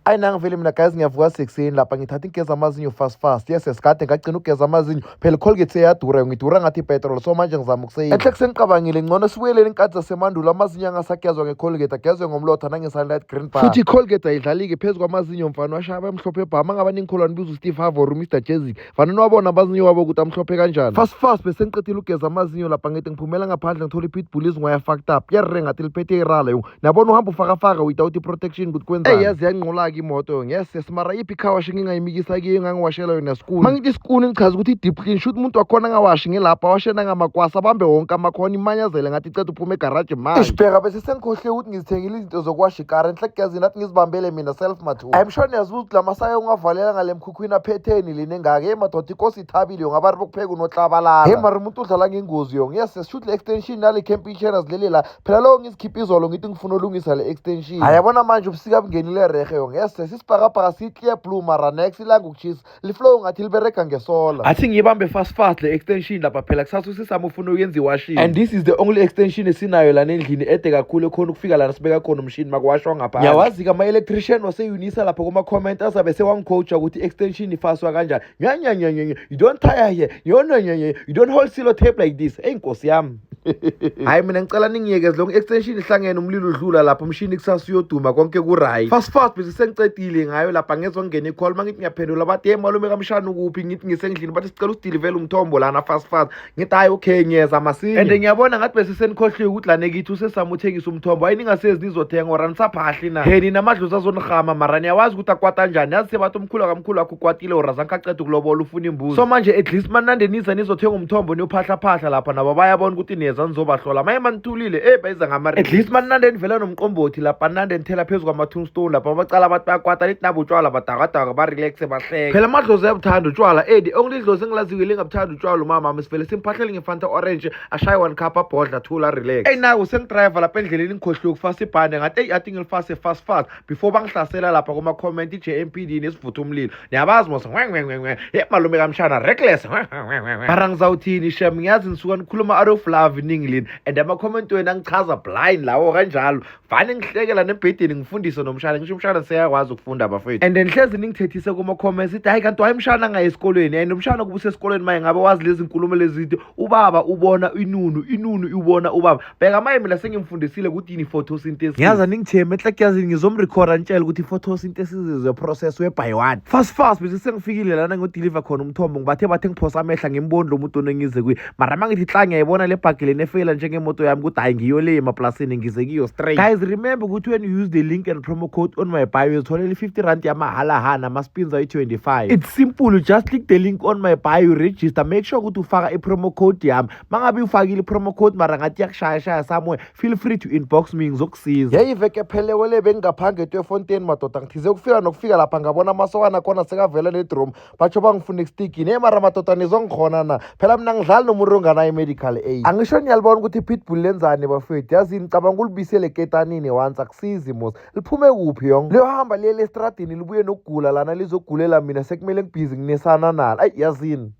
Ayinangivele mina guys ngiyavuka sekuseni lapha ngithatha ingeza amazinyo fast. Yes esikade ngagcina ugeza amazinyo phela Colgate seyadura ngidura ngathi ipetrol so manje ngizama ukuseyva. Enhle sengicabangile ngcono sibuyele inkathi zasemandulo amazinyo angasagezwa ngeColgate agezwe ngomlotha nange-Sunlight Green Bar. Futhi iColgate ayidlali-ke phezu kwamazinyo mfana washaya amhlophe bhama ngabe ningikhulwane biza uSteve Harvey Mr Jezik. Fana niwabona amazinyo wabo ukuthi amhlophe kanjani. Fast bese ngiqedile ugeza amazinyo lapha ngithi ngiphumela ngaphandle ngithola i-pitbull izingwaya fucked up. Yarre ngathi liphethe irala yo. Nabona uhamba ufaka without i-protection ukuthi kwenzani. Yazi yanqola-ke imoto yes mara iphi car wash ngingayimikisa kiyo engangiwashela yona spoon. Mangithi ispoon ngichaza ukuthi i-deep clean shoot umuntu wakhona angawashi ngelapha washena ngamakwasa abambe wonke amakhona imanyazele ngathi iceda uphume egarage manje. Isibheka bese sengikhohle ukuthi ngizithengile izinto zokuwasha ikari enhle kugeza nathi ngizibambele mina self mathuba. I'm sure niyazi ukuthi lamasayo ungavalela ngale mkhukhwini aphetheni lini engake madoda inkosi ithabile yonke abantu bokupheka unohlabalala. Mara umuntu udlala ngengozi yonke yes shoot le extension nale camping chairs leli la phela lo ngizikhipha izolo ngithi ngifuna ulungisa le extension. Ayabona manje ubusika bungenile rehe yonke yes sisibhakabhaka si-clear blue mara next ilanga ukuchisa liflow ngathi libereka ngesola. Athi ngiyibambe fast le extension lapha phela kusasa usisama ufuna uyenza iwashing and this is the only extension esinayo lana endlini ede kakhulu ekhona ukufika lana sibeka khona umshini makwashwa ngaphandle. Ngiyawazi ama electrician waseyunisa lapha kuma comment azabe sewangicoacha ukuthi extension ifaswa kanjani. You don't tire here. You don't hold silo tape like this. Enkosi yami. Hayi mina ngicela ningiyekeze lo extension ihlangene umlilo udlula lapha umshini kusasa uyoduma konke ku right. Fast bese sengicedile ngayo lapha ngezwe ngene icall mangithi ngiyaphendula bathi hey malume kamshana ukuphi ngithi ngisendlini bathi sicela usideliver umthombo lana fast ngithi hayi okay ngiyeza masini and ngiyabona ngathi bese senikhohle ukuthi lana kithi usesama uthengisa umthombo hayi ningasezi nizothenga ora nisaphahli na hey nina madlozi azonihama mara niyawazi ukuthi akwata kanjani yazi sebathi umkhulu akho ukwatile ora zankaqeda ukulobola ufuna imbuzi so manje at least manande nizothenga umthombo niyophahla lapha nabo bayabona ukuthi niyeza nizobahlola maye manithulile bayiza ngamari at least manande nivela nomqombothi lapha nande nithela phezulu kwama-tombstone lapha bacala abantu bayakwata lithi nabo utshwala badakadaka ba-relaxe bahleke phela amadlozi ayabuthanda utshwala the only dlozi engilaziyo lingabuthanda utshwala umama sivele simphahlele ngefanta orange ashaye 1 cup abhodla thula relax naku sengidriver lapha endleleni ngikhohlwe ukufasa ibhande ngathi athi ngilifase fast before bangihlasela lapha kuma-comment i-JMPD nesivutha umlilo niyabazi mos malume kamshana reckless mara ngizawuthini shem ngiyazi nisuka nikhuluma out of love ningilini and ama-comment wena ngichaza blind lawo kanjalo vane ngihlekela nebhedeni ngifundise nomshana ngisho umshana seyakwazi ukufunda bafethu and then hlezi ningithethise kuma-comments ithi hayi kanti wayemshana ngaye esikolweni and umshana kubusa esikolweni maye ngabe wazi lezi nkulumo lezithi ubaba ubona inunu ubona ubaba bheka maye mina sengimfundisile ukuthi yini photosynthesis ngiyaza ningitheme enhle kuyazi ngizomrecorda ngitshela ukuthi photosynthesis is a process whereby what fast bese sengifikile lana ngodeliver khona umthombo bathe ngiphosa amehla ngimboni lo muntu onengize kuyi mara mangithi hla ngiyayibona le bhagile nefeyila njengemoto yami ukuthi hayi ngiyo le emaplasini ngize kiyo straight guys remember ukuthi when you use the link and promo code on my bio uthola i-50 yamahala hana ama-spins ayi-25 it's simple just click the link on my bio register make sure ukuthi ufaka i-promo code yami mangabe ufakile i-promo code mara ngathi yakushaya somewhere feel free to inbox me ngizokusiza iveke phelewe le bengingaphange eTweefontein madoda ngithize ukufika lapha ngabona amasokana khona sekavela nedrom batsho bangifuna istikini mara madoda nizongikhona na phela mina ngidlali nomuntu onganayo i-medical aid angisho niyalibona ukuthi i-pitbull lenzani bafethu yazi ngicabanga ulibisele ketanini once akusizi mos liphume kuphi yonke liyohamba liye estradini libuye nokugula lana lizogulela mina sekumele ngibhizi nginesana nalo yazini